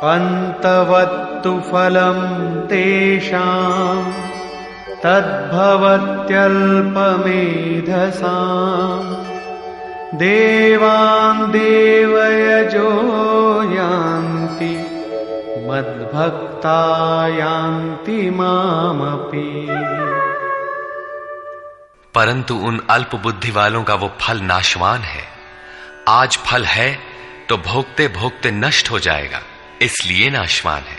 अन्तवत्तु फलं तेषां तद्भवत्यल्पमेधसां देवान् देवयजो यान्ति मद्भक्ता यान्ति मामपि। परंतु उन अल्प बुद्धि वालों का वो फल नाशवान है। आज फल है तो भोगते भोगते नष्ट हो जाएगा, इसलिए नाशवान है।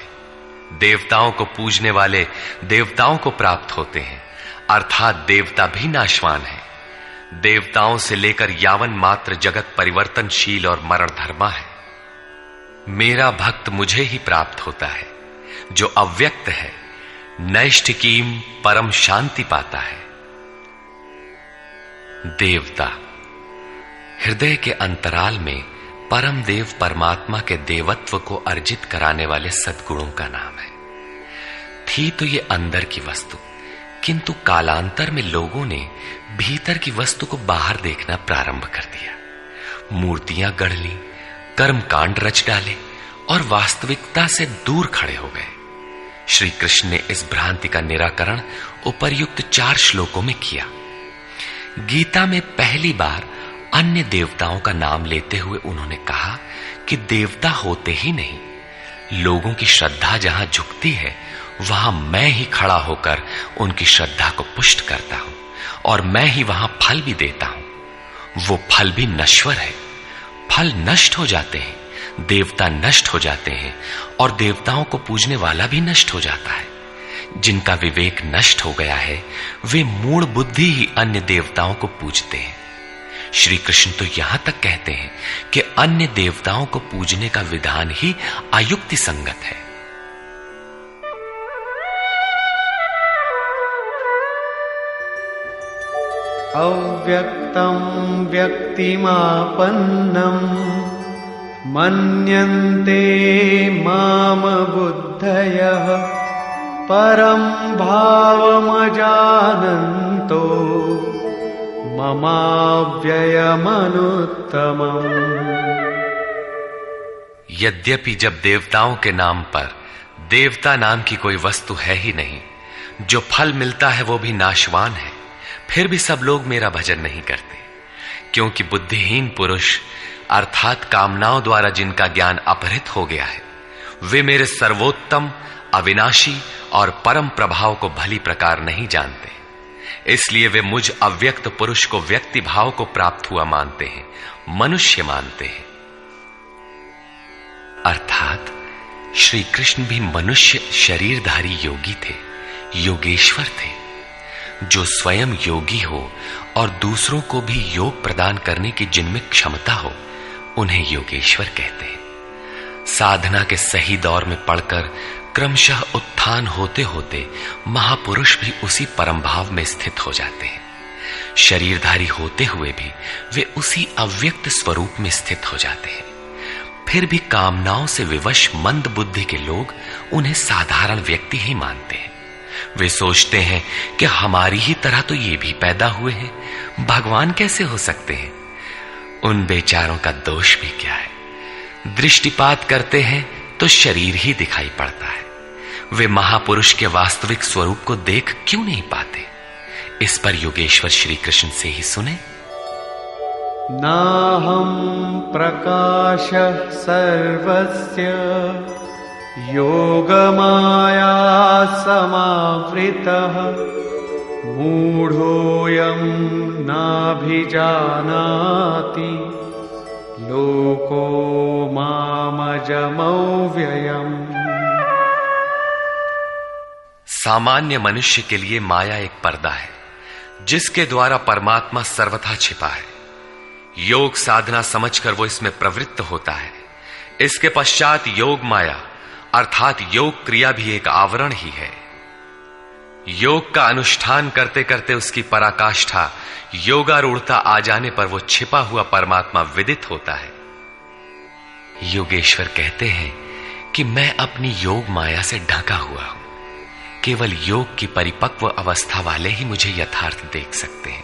देवताओं को पूजने वाले देवताओं को प्राप्त होते हैं, अर्थात देवता भी नाशवान है। देवताओं से लेकर यावन मात्र जगत परिवर्तनशील और मरण धर्मा है। मेरा भक्त मुझे ही प्राप्त होता है, जो अव्यक्त है, नैष्ठिकीम परम शांति पाता है। देवता हृदय के अंतराल में परम देव परमात्मा के देवत्व को अर्जित कराने वाले सद्गुणों का नाम है। थी तो ये अंदर की वस्तु, किंतु कालांतर में लोगों ने भीतर की वस्तु को बाहर देखना प्रारंभ कर दिया। मूर्तियां गढ़ ली, कर्मकांड रच डाले और वास्तविकता से दूर खड़े हो गए। श्री कृष्ण ने इस भ्रांति का निराकरण उपर्युक्त 4 श्लोकों में किया। गीता में पहली बार अन्य देवताओं का नाम लेते हुए उन्होंने कहा कि देवता होते ही नहीं, लोगों की श्रद्धा जहां झुकती है वहां मैं ही खड़ा होकर उनकी श्रद्धा को पुष्ट करता हूं और मैं ही वहां फल भी देता हूं। वो फल भी नश्वर है, फल नष्ट हो जाते हैं, देवता नष्ट हो जाते हैं और देवताओं को पूजने वाला भी नष्ट हो जाता है। जिनका विवेक नष्ट हो गया है वे मूढ़ बुद्धि ही अन्य देवताओं को पूजते हैं। श्री कृष्ण तो यहां तक कहते हैं कि अन्य देवताओं को पूजने का विधान ही अयुक्ति संगत है। अव्यक्तं व्यक्तिमापन्नं मन्यन्ते माम बुद्धयः परं भावमजानन्तो ममाव्ययमनुत्तमम्। यद्यपि जब देवताओं के नाम पर देवता नाम की कोई वस्तु है ही नहीं, जो फल मिलता है वो भी नाशवान है, फिर भी सब लोग मेरा भजन नहीं करते, क्योंकि बुद्धिहीन पुरुष अर्थात कामनाओं द्वारा जिनका ज्ञान अपहृत हो गया है, वे मेरे सर्वोत्तम, अविनाशी और परम प्रभाव को भली प्रकार नहीं जानते। इसलिए वे मुझ अव्यक्त पुरुष को व्यक्ति भाव को प्राप्त हुआ मानते हैं, मनुष्य मानते हैं। अर्थात श्री कृष्ण भी मनुष्य शरीरधारी योगी थे, योगेश्वर थे। जो स्वयं योगी हो और दूसरों को भी योग प्रदान करने की जिनमें क्षमता हो, उन्हें योगेश्वर कहते हैं। साधना के सही दौर में पड़कर क्रमशः उत्थान होते होते महापुरुष भी उसी परम भाव में स्थित हो जाते हैं। शरीरधारी होते हुए भी वे उसी अव्यक्त स्वरूप में स्थित हो जाते हैं। फिर भी कामनाओं से विवश मंद बुद्धि के लोग उन्हें साधारण व्यक्ति ही मानते हैं। वे सोचते हैं कि हमारी ही तरह तो ये भी पैदा हुए हैं, भगवान कैसे हो सकते हैं। उन बेचारों का दोष भी क्या है, दृष्टिपात करते हैं तो शरीर ही दिखाई पड़ता है। वे महापुरुष के वास्तविक स्वरूप को देख क्यों नहीं पाते। इस पर योगेश्वर श्री कृष्ण से ही सुने। नाहं प्रकाश सर्वस्य योगमाया समावृतः मूढ़ोऽयं नाभिजानाति लोको मामजमव्ययम्। सामान्य मनुष्य के लिए माया एक पर्दा है जिसके द्वारा परमात्मा सर्वथा छिपा है। योग साधना समझकर वो इसमें प्रवृत्त होता है। इसके पश्चात योग माया अर्थात योग क्रिया भी एक आवरण ही है। योग का अनुष्ठान करते करते उसकी पराकाष्ठा योगारूढ़ता आ जाने पर वो छिपा हुआ परमात्मा विदित होता है। योगेश्वर कहते हैं कि मैं अपनी योग माया से ढका हुआ हूं। केवल योग की परिपक्व अवस्था वाले ही मुझे यथार्थ देख सकते हैं।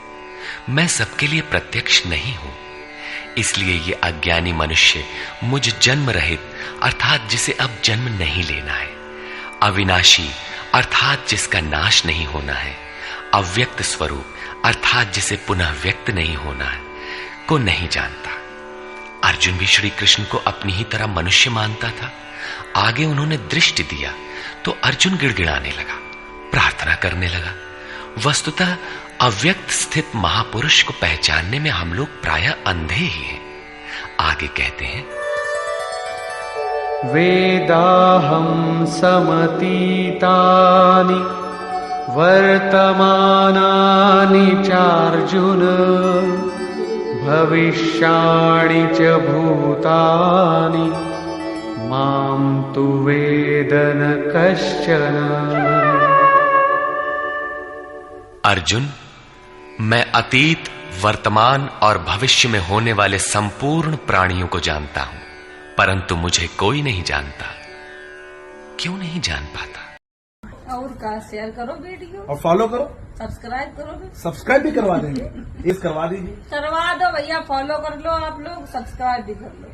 मैं सबके लिए प्रत्यक्ष नहीं हूं। इसलिए ये अज्ञानी मनुष्य मुझ जन्म रहित अर्थात जिसे अब जन्म नहीं लेना है, अविनाशी अर्थात जिसका नाश नहीं होना है, अव्यक्त स्वरूप अर्थात जिसे पुनः व्यक्त नहीं होना है, को नहीं जानता। अर्जुन भी श्री कृष्ण को अपनी ही तरह मनुष्य मानता था। आगे उन्होंने दृष्टि दिया तो अर्जुन गिड़गिड़ाने लगा, प्रार्थना करने लगा। वस्तुतः अव्यक्त स्थित महापुरुष को पहचानने में हम लोग प्रायः अंधे ही हैं। आगे कहते हैं, वेदाहं समतीतानि वर्तमानानि चार्जुन भविष्याणि च भूतानि मां तु वेद न कश्चन। अर्जुन, मैं अतीत, वर्तमान और भविष्य में होने वाले संपूर्ण प्राणियों को जानता हूं, परंतु मुझे कोई नहीं जानता। क्यों नहीं जान पाता? और का शेयर करो वीडियो और फॉलो करो, सब्सक्राइब करो। सब्सक्राइब भी करवा देंगे, इस करवा दीजिए। करवा दो भैया, फॉलो कर लो आप लोग, सब्सक्राइब भी कर लो।